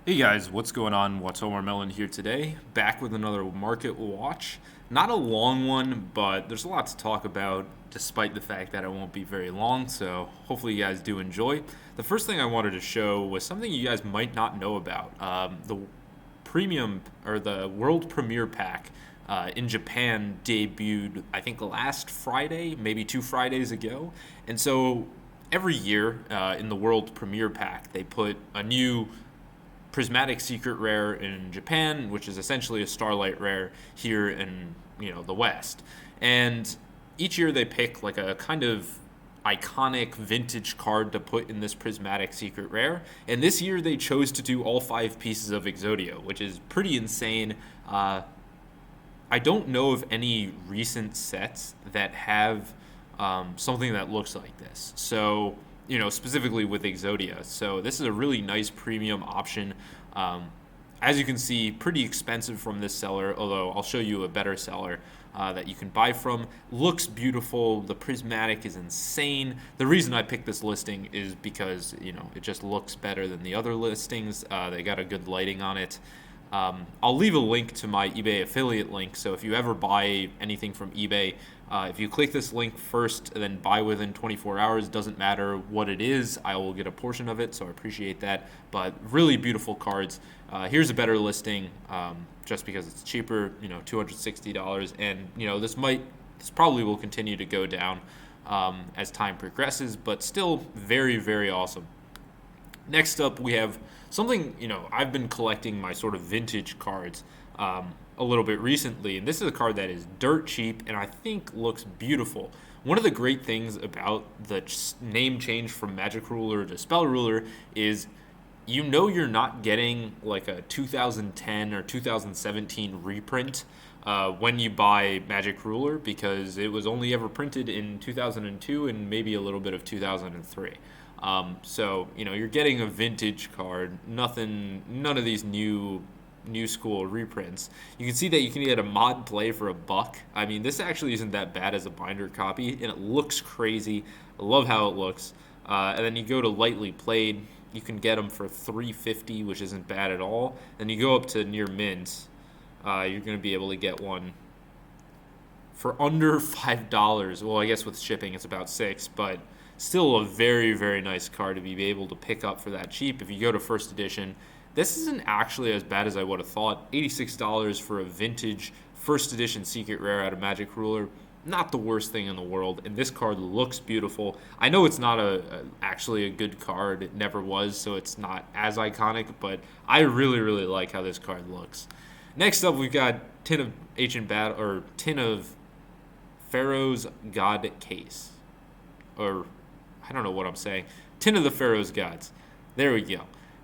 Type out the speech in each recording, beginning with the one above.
Hey guys, what's going on? Watomarmelon here today, back with another market watch. Not a long one, but there's a lot to talk about despite the fact that it won't be very long, so hopefully you guys do enjoy. The first thing I wanted to show was something you guys might not know about. The premium or the world premiere pack in Japan debuted, I think, last Friday, maybe 2 Fridays ago. And so every year in the world premiere pack, they put a new prismatic secret rare in Japan, which is essentially a Starlight Rare here in the West. And each year they pick like a kind of iconic vintage card to put in this prismatic secret rare. And this year they chose to do all 5 pieces of Exodia, which is pretty insane. I don't know of any recent sets that have something that looks like this. So, specifically with Exodia. So this is a really nice premium option. As you can see, pretty expensive from this seller, although I'll show you a better seller that you can buy from. Looks beautiful. The prismatic is insane. The reason I picked this listing is because, it just looks better than the other listings. They got a good lighting on it. I'll leave a link to my eBay affiliate link, so if you ever buy anything from eBay, if you click this link first and then buy within 24 hours, doesn't matter what it is, I will get a portion of it, so I appreciate that. But really beautiful cards. Here's a better listing, just because it's cheaper, $260, and this probably will continue to go down as time progresses, but still very, very awesome. Next up, we have something, I've been collecting my sort of vintage cards a little bit recently, and this is a card that is dirt cheap and I think looks beautiful. One of the great things about the name change from Magic Ruler to Spell Ruler is you're not getting like a 2010 or 2017 reprint when you buy Magic Ruler, because it was only ever printed in 2002 and maybe a little bit of 2003. So you're getting a vintage card. None of these new school reprints. You can see that you can get a mod play for $1. I mean, this actually isn't that bad as a binder copy, and it looks crazy. I love how it looks. And then you go to lightly played. You can get them for $3.50, which isn't bad at all. Then you go up to near mint. You're going to be able to get one for under $5. Well, I guess with shipping it's about $6, but still a very, very nice card to be able to pick up for that cheap. If you go to first edition, this isn't actually as bad as I would have thought. $86 for a vintage first edition secret rare out of Magic Ruler. Not the worst thing in the world, and this card looks beautiful. I know it's not actually a good card. It never was, so it's not as iconic, but I really, really like how this card looks. Next up, we've got Tin of Pharaoh's God Case. Or I don't know what I'm saying. Tin of the Pharaoh's Gods. There we go.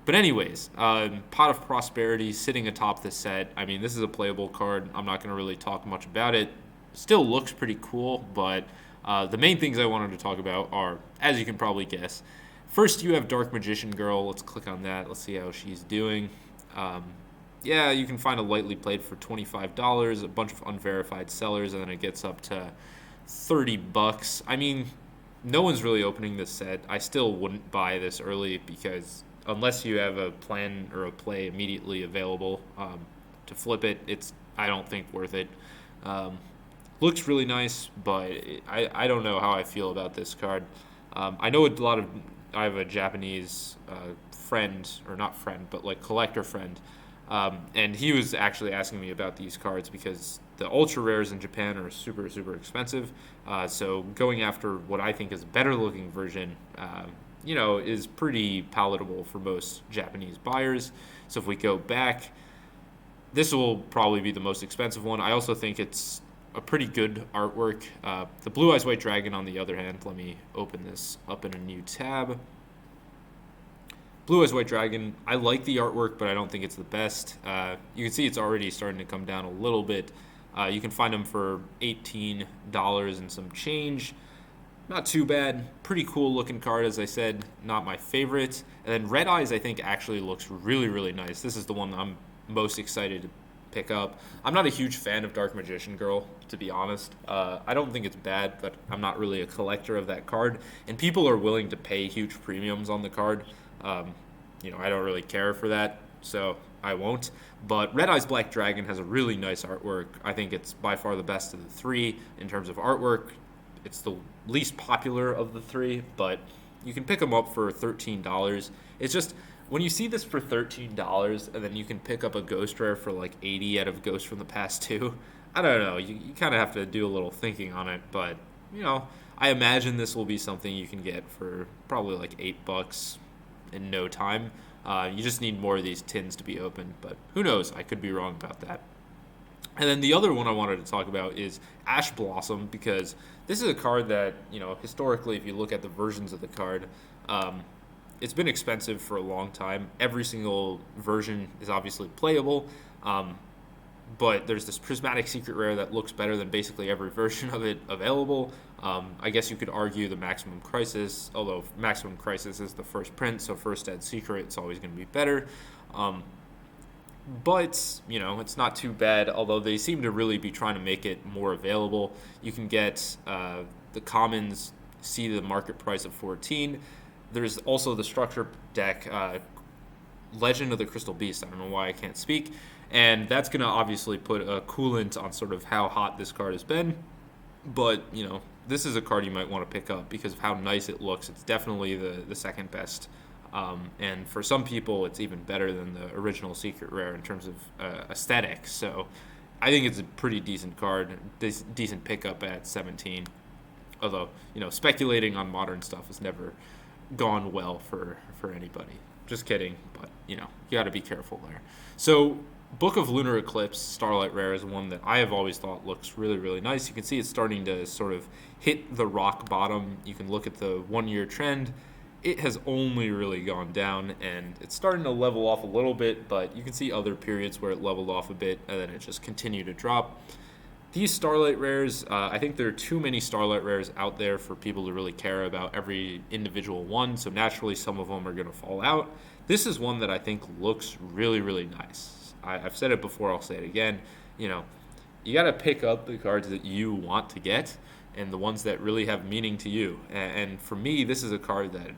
But anyways, Pot of Prosperity sitting atop the set. I mean, this is a playable card. I'm not going to really talk much about it. Still looks pretty cool, but the main things I wanted to talk about are, as you can probably guess, first you have Dark Magician Girl. Let's click on that. Let's see how she's doing. Yeah, you can find a lightly played for $25, a bunch of unverified sellers, and then it gets up to $30. I mean, no one's really opening this set. I still wouldn't buy this early, because unless you have a plan or a play immediately available to flip it, it's, I don't think, worth it. Looks really nice, but I don't know how I feel about this card. I know I have a Japanese friend, or not friend, but like collector friend, and he was actually asking me about these cards because the ultra rares in Japan are super, super expensive. So going after what I think is a better looking version, is pretty palatable for most Japanese buyers. So if we go back, this will probably be the most expensive one. I also think it's a pretty good artwork. The Blue Eyes White Dragon, on the other hand, let me open this up in a new tab. Blue Eyes White Dragon, I like the artwork, but I don't think it's the best. You can see it's already starting to come down a little bit. You can find them for $18 and some change. Not too bad. Pretty cool looking card, as I said. Not my favorite. And then Red Eyes, I think, actually looks really, really nice. This is the one I'm most excited to pick up. I'm not a huge fan of Dark Magician Girl, to be honest. I don't think it's bad, but I'm not really a collector of that card. And people are willing to pay huge premiums on the card. I don't really care for that. so I won't. But Red Eyes Black Dragon has a really nice artwork. I think it's by far the best of the three in terms of artwork. It's the least popular of the three, but you can pick them up for $13. It's just when you see this for $13 and then you can pick up a Ghost Rare for like 80 out of Ghost from the past two. I don't know. You kind of have to do a little thinking on it, but I imagine this will be something you can get for probably like $8 in no time. You just need more of these tins to be opened, but who knows? I could be wrong about that. And then the other one I wanted to talk about is Ash Blossom, because this is a card that, historically, if you look at the versions of the card, it's been expensive for a long time. Every single version is obviously playable, but there's this Prismatic Secret Rare that looks better than basically every version of it available. I guess you could argue the Maximum Crisis, although Maximum Crisis is the first print, so First Ed Secret, it's always going to be better. But, it's not too bad, although they seem to really be trying to make it more available. You can get the commons, see the market price of 14. There's also the structure deck, Legend of the Crystal Beast. I don't know why I can't speak. And that's going to obviously put a coolant on sort of how hot this card has been. But, this is a card you might want to pick up because of how nice it looks. It's definitely the second best. And for some people, it's even better than the original Secret Rare in terms of aesthetics. So I think it's a pretty decent card, decent pickup at 17. Although, speculating on modern stuff has never gone well for anybody. Just kidding, but, you got to be careful there. So Book of Lunar Eclipse, Starlight Rare, is one that I have always thought looks really, really nice. You can see it's starting to sort of hit the rock bottom. You can look at the one-year trend. It has only really gone down, and it's starting to level off a little bit, but you can see other periods where it leveled off a bit, and then it just continued to drop. These Starlight Rares, I think there are too many Starlight Rares out there for people to really care about every individual one, so naturally some of them are going to fall out. This is one that I think looks really, really nice. I've said it before, I'll say it again. You got to pick up the cards that you want to get and the ones that really have meaning to you. And for me, this is a card that,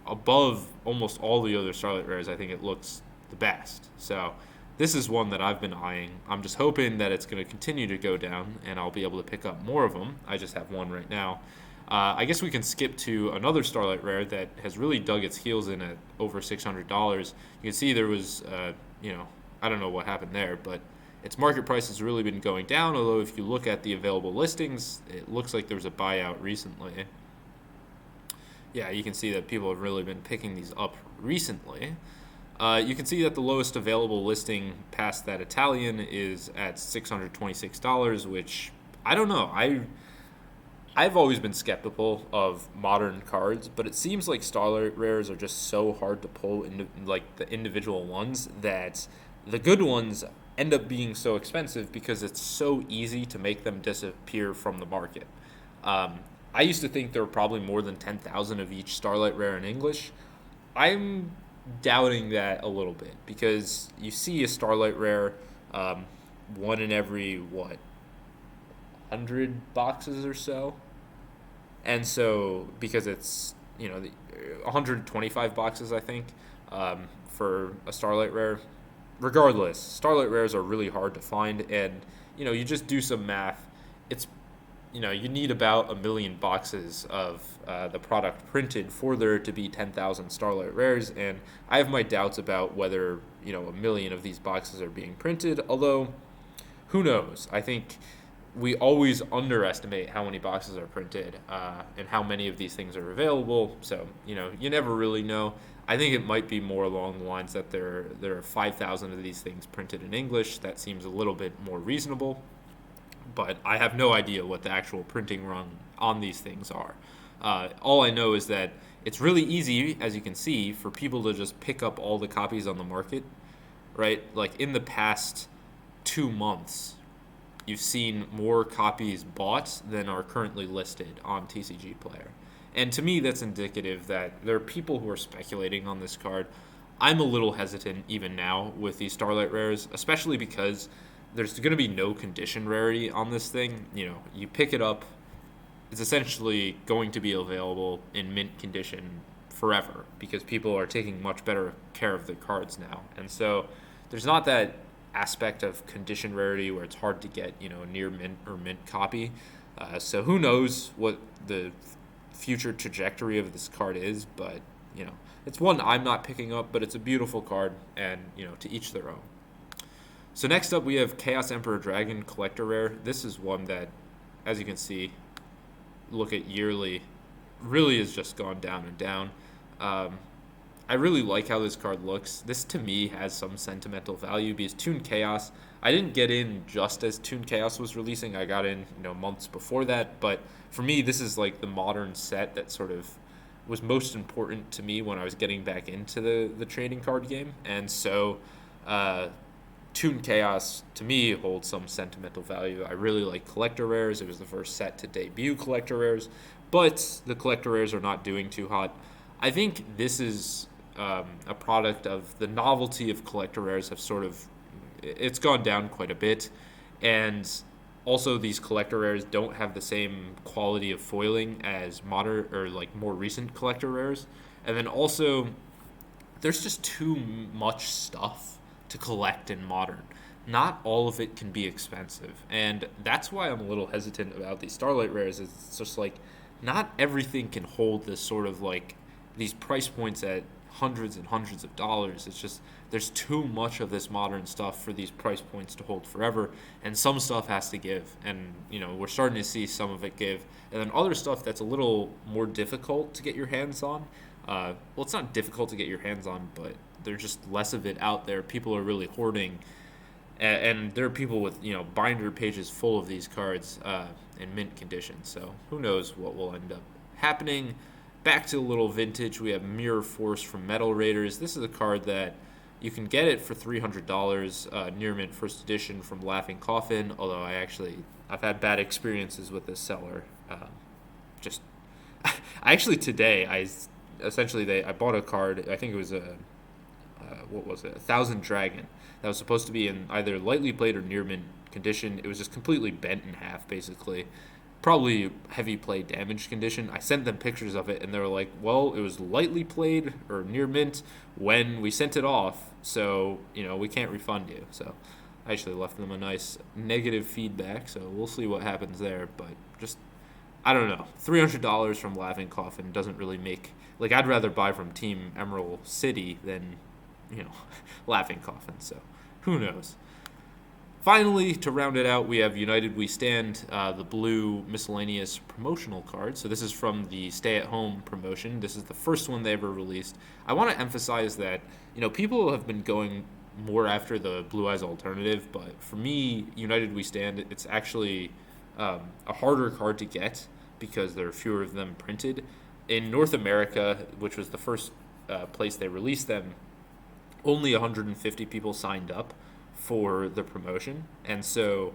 above almost all the other Starlight Rares, I think it looks the best. So this is one that I've been eyeing. I'm just hoping that it's going to continue to go down and I'll be able to pick up more of them. I just have one right now. I guess we can skip to another Starlight Rare that has really dug its heels in at over $600. You can see there was, I don't know what happened there, but its market price has really been going down, although if you look at the available listings, it looks like there was a buyout recently. Yeah, you can see that people have really been picking these up recently. You can see that the lowest available listing past that Italian is at $626, which, I don't know. I've always been skeptical of modern cards, but it seems like Starlight Rares are just so hard to pull into like the individual ones that the good ones end up being so expensive because it's so easy to make them disappear from the market. I used to think there were probably more than 10,000 of each Starlight Rare in English. I'm doubting that a little bit because you see a Starlight Rare one in every, 100 boxes or so? And so, because it's, 125 boxes, I think, for a Starlight Rare. Regardless, Starlight Rares are really hard to find, and, you just do some math. It's you need about 1 million boxes of the product printed for there to be 10,000 Starlight Rares, and I have my doubts about whether, 1 million of these boxes are being printed, although, who knows? I think we always underestimate how many boxes are printed and how many of these things are available, so, you never really know. I think it might be more along the lines that there are 5,000 of these things printed in English. That seems a little bit more reasonable. But I have no idea what the actual printing run on these things are. All I know is that it's really easy, as you can see, for people to just pick up all the copies on the market, right? Like in the past 2 months, you've seen more copies bought than are currently listed on TCG Player. And to me, that's indicative that there are people who are speculating on this card. I'm a little hesitant even now with these Starlight Rares, especially because there's going to be no condition rarity on this thing. You pick it up, it's essentially going to be available in mint condition forever because people are taking much better care of their cards now. And so there's not that aspect of condition rarity where it's hard to get, a near mint or mint copy. So who knows what the future trajectory of this card is, but, it's one I'm not picking up, but it's a beautiful card, and, to each their own. So next up, we have Chaos Emperor Dragon Collector Rare. This is one that, as you can see, look at yearly, really has just gone down and down. I really like how this card looks. This, to me, has some sentimental value because Toon Chaos, I didn't get in just as Toon Chaos was releasing. I got in, months before that. But for me, this is like the modern set that sort of was most important to me when I was getting back into the trading card game. And so Toon Chaos, to me, holds some sentimental value. I really like Collector Rares. It was the first set to debut Collector Rares. But the Collector Rares are not doing too hot. I think this is a product of the novelty of Collector Rares have it's gone down quite a bit. And also, these Collector Rares don't have the same quality of foiling as modern or more recent Collector Rares. And then also, there's just too much stuff to collect in modern. Not all of it can be expensive. And that's why I'm a little hesitant about these Starlight Rares. It's just not everything can hold this sort of these price points at hundreds and hundreds of dollars. It's just there's too much of this modern stuff for these price points to hold forever, and some stuff has to give, and we're starting to see some of it give, and then other stuff that's a little more difficult to get your hands on. Well, it's not difficult to get your hands on, but there's just less of it out there. People are really hoarding, and there are people with binder pages full of these cards in mint condition. So who knows what will end up happening. Back to a little vintage, we have Mirror Force from Metal Raiders. This is a card that you can get it for $300, near mint first edition from Laughing Coffin, although I've had bad experiences with this seller. Today, I bought a card, I think it was a 1,000 Dragon, that was supposed to be in either lightly played or near mint condition. It was just completely bent in half, basically. Probably heavy play damage condition. I sent them pictures of it, and they were like, well, it was lightly played or near mint when we sent it off, so, we can't refund you. So I actually left them a nice negative feedback, so we'll see what happens there. But just, I don't know. $300 from Laughing Coffin doesn't really make... I'd rather buy from Team Emerald City than, Laughing Coffin, so who knows. Finally, to round it out, we have United We Stand, the blue miscellaneous promotional card. So this is from the stay-at-home promotion. This is the first one they ever released. I want to emphasize that, people have been going more after the Blue Eyes alternative, but for me, United We Stand, it's actually a harder card to get because there are fewer of them printed. In North America, which was the first place they released them, only 150 people signed up for the promotion, and so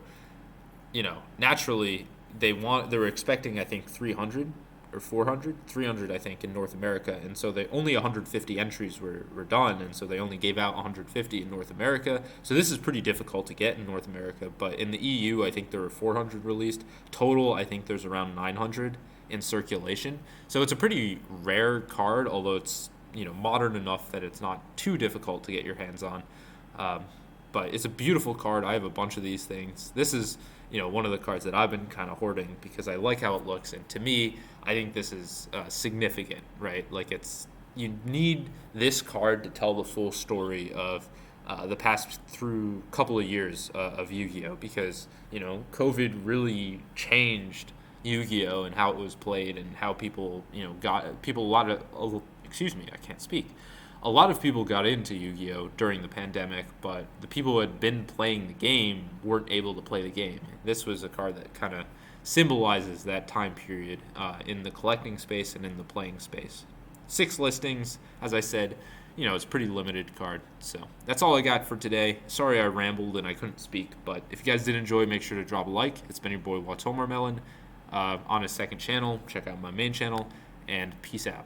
naturally they were expecting, I think, 300 or 300 I think in North America, and so they only 150 entries were done, and so they only gave out 150 in North America. So this is pretty difficult to get in North America, but in the EU I think there were 400 released total. I think there's around 900 in circulation, so it's a pretty rare card, although it's modern enough that it's not too difficult to get your hands on. But it's a beautiful card. I have a bunch of these things. This is, one of the cards that I've been kind of hoarding because I like how it looks. And to me, I think this is significant, right? You need this card to tell the full story of the past through couple of years of Yu-Gi-Oh! Because, COVID really changed Yu-Gi-Oh! And how it was played and how people, a lot of people got into Yu-Gi-Oh! During the pandemic, but the people who had been playing the game weren't able to play the game. This was a card that kind of symbolizes that time period in the collecting space and in the playing space. 6 listings, as I said, it's a pretty limited card. So that's all I got for today. Sorry I rambled and I couldn't speak, but if you guys did enjoy, make sure to drop a like. It's been your boy Watomarmelon on his second channel. Check out my main channel, and peace out.